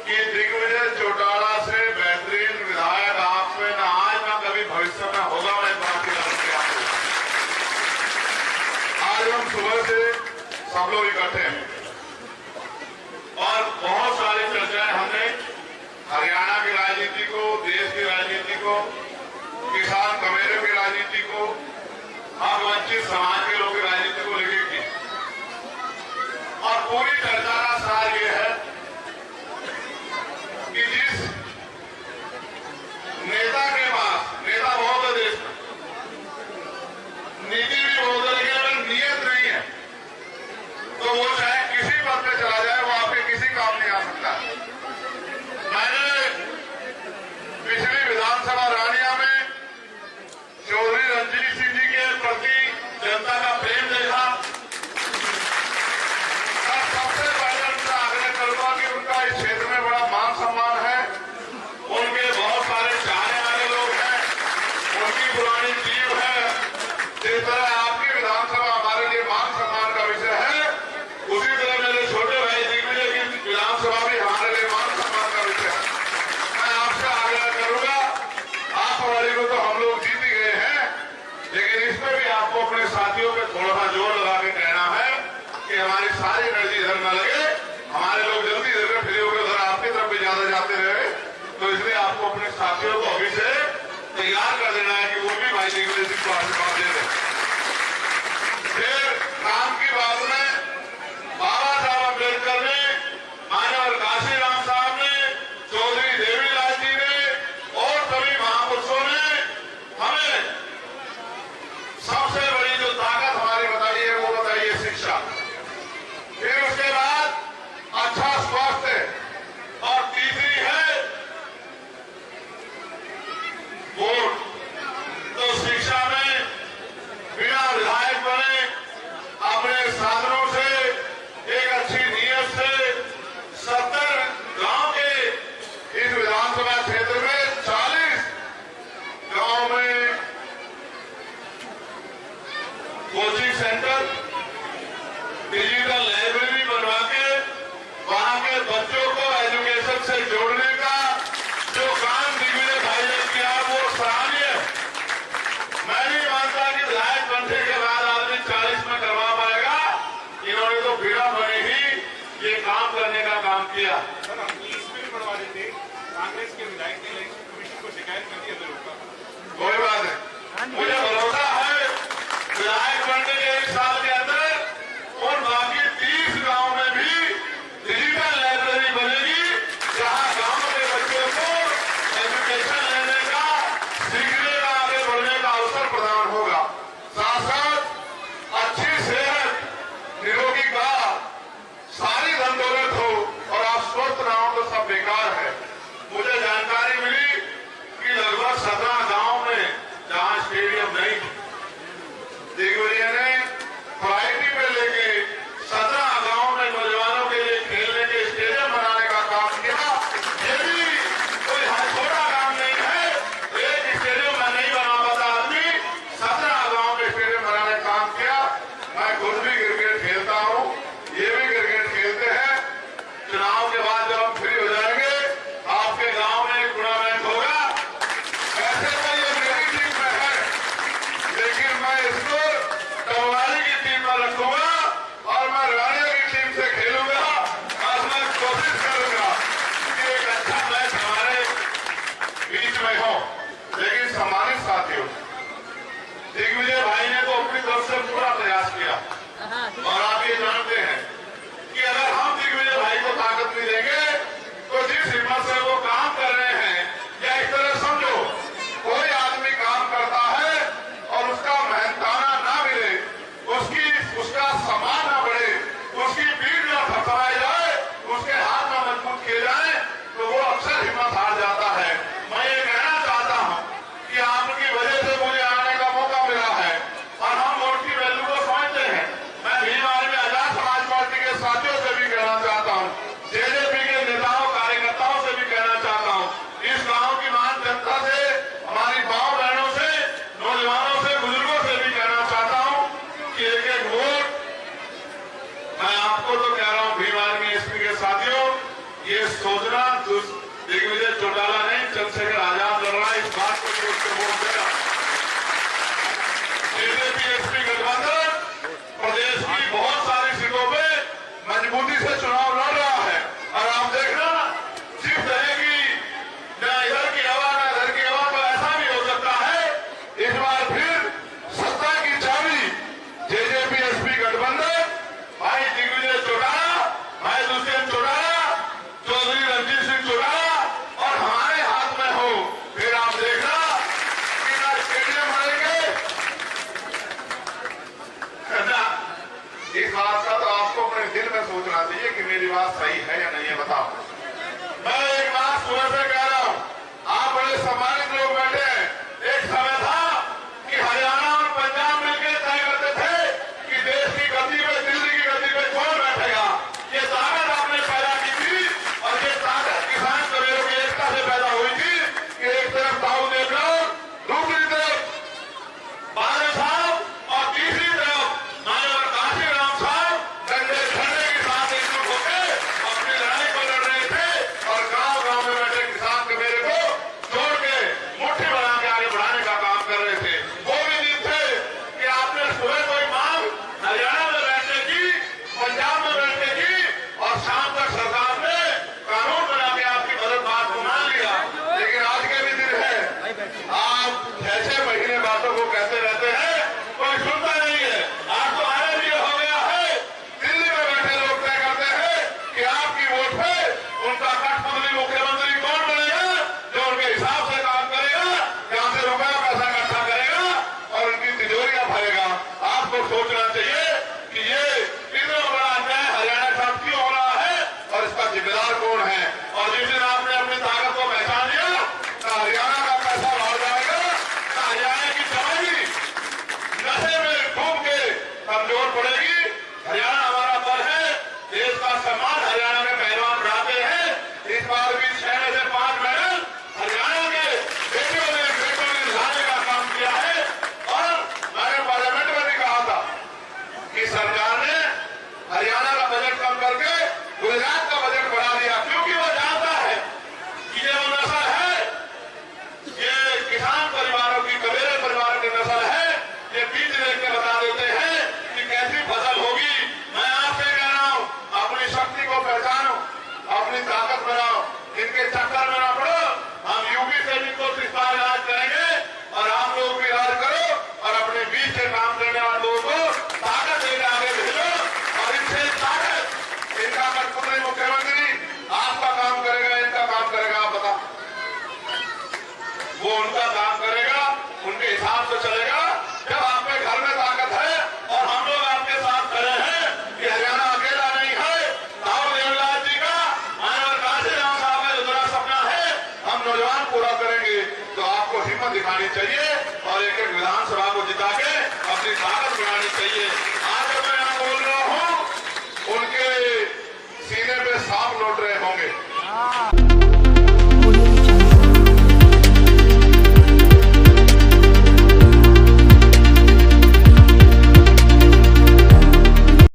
कि दिग्विजय चौटाला से बेहतरीन विधायक आप में न आज न कभी भविष्य में होगा। मैं बात की आज हम सुबह से सब लोग इकट्ठे हैं और बहुत सारी चर्चाएं हमने हरियाणा की राजनीति को, देश की राजनीति को, किसान कमेरे की राजनीति को और वंचित समाज के लोगों की राजनीति को लेकर की। और पूरी चर्चा का सार ये है कि जिस नेता के पास, नेता बहुत है देश में, नीति भी बहुत है, लेकिन अगर नियत नहीं है तो वो चाहे किसी पद पे चला जाए, वो आपके किसी काम नहीं आ सकता। मैंने पिछली विधानसभा रानिया में चौधरी रणजीत सिंह जी के प्रति जनता का प्रेम देखा। मैं सबसे पहले उनसे आग्रह करूंगा कि उनका इस क्षेत्र में बड़ा मान सम्मान है, उनके बहुत सारे चाहने वाले लोग हैं, उनकी पुरानी टीम है। जिस तरह आपकी विधानसभा हमारे लिए मान सम्मान का विषय है, उसी तरह मेरे छोटे भाई दिग्विजय की विधानसभा भी हमारे लिए मान सम्मान का विषय है। मैं आपसे आग्रह करूंगा, आप हमारी को तो हम लोग जीत गए हैं, लेकिन इसमें भी आपको अपने साथियों पे थोड़ा सा जोर लगा के कहना है कि हमारी सारी एनर्जी इधर न लगे, हमारे लोग जल्दी इधर फ्री होकर उधर आपकी तरफ भी ज्यादा जाते रहे। तो इसलिए आपको अपने साथियों को अभी से तैयार कर देना है कि वो भी भाई दिग्विजय सिंह को आशीर्वाद दे दें। फिर काम की बात में बाबा साहब अम्बेडकर ने, मानव काशीराम साहब ने, चौधरी देवीलाल जी ने और सभी महापुरुषों ने हमें सबसे बड़ी जो ताकत हमारी बताई है वो बताई है शिक्षा। फिर उसके बाद अच्छा स्वास्थ्य और तीसरी है वोट। तो शिक्षा में बिना विधायक बने अपने साधनों से, एक अच्छी नीयत से 70 गांव के इस विधानसभा क्षेत्र में 40 गांव में कोचिंग सेंटर, डिजिटल लाइब्रेरी बनवा के वहां के बच्चों को एजुकेशन से जोड़ने का जो काम दिग्विजय भाई ने किया वो सराहनीय है। मैं नहीं मानता कि विधायक बनने के बाद आदमी 40 में करवा पाएगा। इन्होंने तो बिना बने ही ये काम करने का काम किया। सर, हम इसमें भी बढ़वा देते, कांग्रेस के विधायक ने इलेक्शन कमीशन को शिकायत कर दी है। कोई बात नहीं, मुझे भरोसा है विधायक बनने के 1 साल के अंदर और बाकी 30 गांव में भी डिजिटल लाइब्रेरी बनेगी, जहां गांव के बच्चों को एजुकेशन लेने का, सीखने का, आगे बढ़ने का अवसर प्रदान होगा। साथ साथ अच्छी सेहत, निरोगी गाह, सारी धन दौलत हो और आप स्वस्थ ना हो तो सब बेकार है। मुझे जानकारी मिली कि लगभग 17 गांव में जहां स्टेडियम नहीं, दिग्विजय ने प्रायोरिटी पे लेके सोचना दिग्विजय चौटाला नहीं, चंद्रशेखर आजाद लड़ रहा है, इस बात को सोच कर वोट देना। बीजेपी एसपी गठबंधन प्रदेश की बहुत सारी सीटों पे मजबूती से चुनाव लड़ रहा है और आप देखना सिर्फ रहेगी न इधर की हवा न इधर की हवा, तो ऐसा भी हो सकता है इस बार फिर सत्ता की चाबी जेजेपी एसपी गठबंधन, भाई दिग्विजय चौटाला, भाई दुष्यंत चौटाला, चौधरी रणजीत सिंह चौटाला और हमारे हाथ में हो। फिर आप देखना कि स्टेडियम भरेंगे। इस बात का तो आपको अपने दिल में सोचना चाहिए कि मेरी बात सही है या नहीं है, बताओ। मैं एक बात सुबह से कह रहा हूं, आप बड़े सम्मानित लोग बैठे हैं। एक समय था कि हरियाणा और पंजाब मिलकर तय करते थे कि देश की गद्दी पे, दिल्ली की गद्दी पे कौन बैठेगा। ये ताकत आपने पैदा की थी और ये ताकत किसान कबीलों की एकता से पैदा हुई थी कि एक तरफ ताऊ देवराव, दूसरी तरफ बादल साहब और तीसरी तरफ मानव काशी राम साहब डंडे झंडे के साथ एकजुट होकर अपनी लड़ाई को लड़ रहे थे और गांव-गांव में बैठे किसान कबीले को जोड़ के मुट्ठी बना के आगे बढ़ाने का काम कर रहे थे। वो भी दिन थे कि आपने सुबह कोई मांग हरियाणा में बैठने की, पंजाब में बैठने की और शाम तक सरकार ने कानून बना के आपकी मदद बात को मान लिया। लेकिन आज के भी दिन है, आप 6-6 महीने बातों को कहते रहते हैं, कोई सुनता नहीं है। आज तो आनंद ये हो गया है, दिल्ली में बैठे लोग तय करते हैं कि आपकी वोट पे उनका कठपुतली मुख्यमंत्री कौन बनेगा, जो उनके हिसाब से काम करेगा, जहां से रुपया पैसा इकट्ठा करेगा और उनकी तिजोरियां भरेगा। आपको सोचना चाहिए कि ये इतना बड़ा अन्याय हरियाणा के साथ क्यों हो रहा है और इसका जिम्मेदार कौन है। और जिस दिन आपने अपनी ताकत को पहचान लिया, तो हरियाणा का पैसा बढ़ जाएगा, तो हरियाणा की समाजी नशे में डूब के कमजोर पड़ेगी। हरियाणा हमारा बल है, देश का सम्मान हरियाणा में पहलवान बढ़ाते हैं। इस बार भी 6 में से 5 मेडल हरियाणा के बेटों ने लाने का काम किया है। और मैंने पार्लियामेंट में भी कहा था कि सरकार ने हरियाणा का बजट कम करके गुजरात का बजट बढ़ा दिया, क्योंकि वो जानता है कि ये वो नस्ल है, ये किसान परिवारों की, कबीले परिवारों की नस्ल है। ये बीज देख के बता देते हैं कि कैसी फसल होगी। मैं आपसे कह रहा हूं, अपनी शक्ति को पहचानो, अपनी ताकत बनाओ, इनके चक्कर में ना पड़ो। हम यूपी से भी तो इस बार राज करेंगे और आप लोग भी राज करो और अपने बीच से काम करने वाले लोगों को ताकत देकर आगे भेजो। और इनसे ताकत, इनका कठपुतली मुख्यमंत्री आपका काम करेगा, इनका काम करेगा, आप बताओ। वो उनका काम करेगा, उनके हिसाब से चलेगा। जब आपके घर में ताकत है और हम लोग आपके साथ खड़े हैं कि हरियाणा अकेला नहीं है, ताऊ देवराज जी का, मानव काशी राम साहब का जो बड़ा सपना है हम नौजवान पूरा करेंगे, तो आपको हिम्मत दिखानी चाहिए।